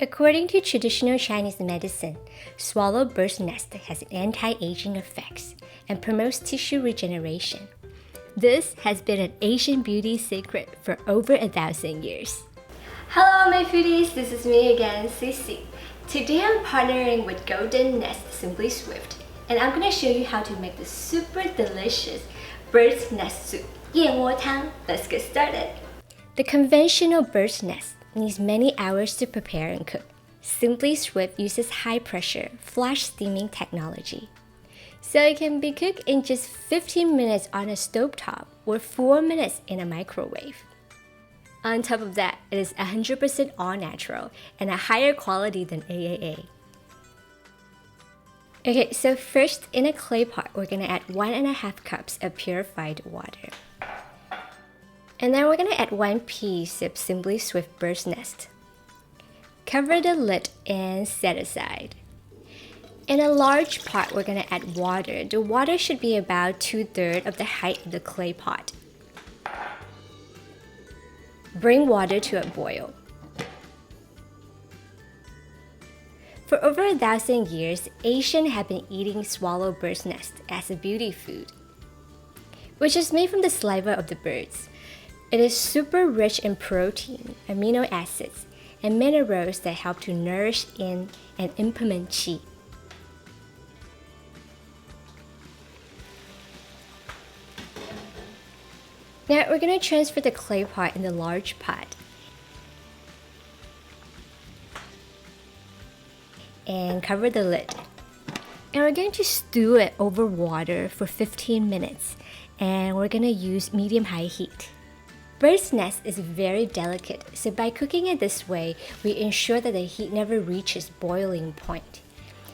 According to traditional Chinese medicine, swallow bird's nest has anti-aging effects and promotes tissue regeneration. This has been an Asian beauty secret for over 1,000 years. Hello my foodies, this is me again, CiCi. Today I'm partnering with Golden Nest Simply Swift, and I'm gonna show you how to make this super delicious bird's nest soup, 燕窝汤. Let's get started. The conventional bird's nest needs many hours to prepare and cook. Simply Swift uses high-pressure, flash steaming technology. So it can be cooked in just 15 minutes on a stovetop or 4 minutes in a microwave. On top of that, it is 100% all-natural and a higher quality than AAA. Okay, so first in a clay pot, we're gonna add 1.5 cups of purified water. And then we're gonna add 1 piece of Simply Swift bird's nest. Cover the lid and set aside. In a large pot, we're gonna add water. The water should be about 2/3 of the height of the clay pot. Bring water to a boil. For over 1,000 years, Asians have been eating swallow bird's nest as a beauty food, which is made from the saliva of the birds. It is super rich in protein, amino acids, and minerals that help to nourish in and implement qi. Now we're going to transfer the clay pot in the large pot. And cover the lid. And we're going to stew it over water for 15 minutes. And we're going to use medium-high heat. Bird's nest is very delicate, so by cooking it this way, we ensure that the heat never reaches boiling point.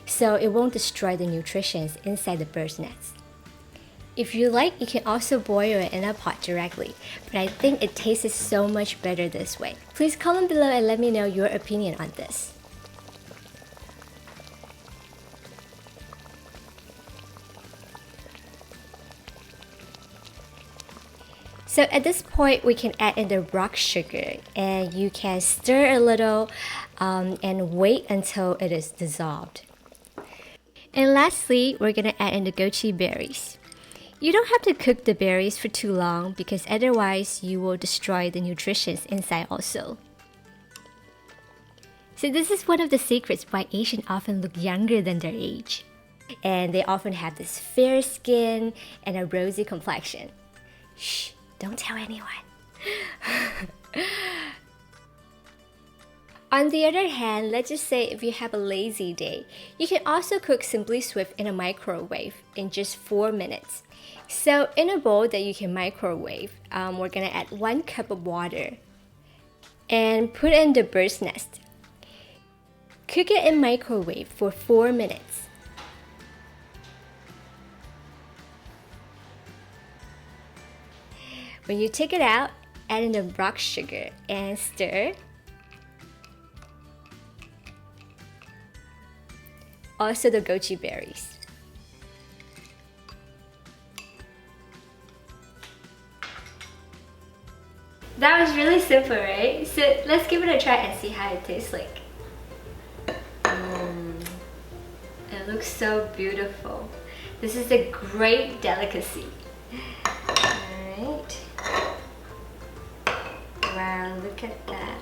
So it won't destroy the nutrition inside the bird's nest. If you like, you can also boil it in a pot directly, but I think it tastes so much better this way. Please comment below and let me know your opinion on this. So at this point, we can add in the rock sugar, and you can stir a little and wait until it is dissolved. And lastly, we're gonna add in the goji berries. You don't have to cook the berries for too long because otherwise you will destroy the nutrition inside also. So this is one of the secrets why Asians often look younger than their age. And they often have this fair skin and a rosy complexion. Shh, don't tell anyone. On the other hand, let's just say if you have a lazy day, you can also cook Simply Swift in a microwave in just 4 minutes. So in a bowl that you can microwave, we're gonna add 1 cup of water and put in the bird's nest. Cook it in microwave for 4 minutes. When you take it out, add in the rock sugar and stir. Also the goji berries. That was really simple, right? So let's give it a try and see how it tastes like. It looks so beautiful. This is a great delicacy. Alright. Wow, look at that.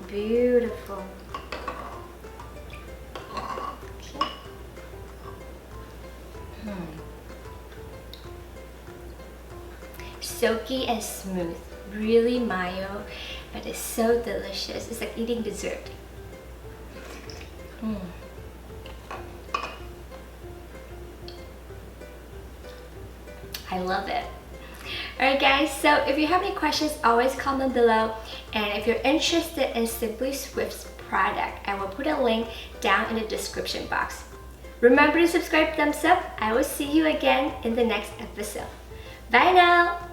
Beautiful. Okay. Silky and smooth. Really mild, but it's so delicious. It's like eating dessert. I love it. Alright guys, so if you have any questions, always comment below. And if you're interested in Simply Swift's product, I will put a link down in the description box. Remember to subscribe, thumbs up. I will see you again in the next episode. Bye now!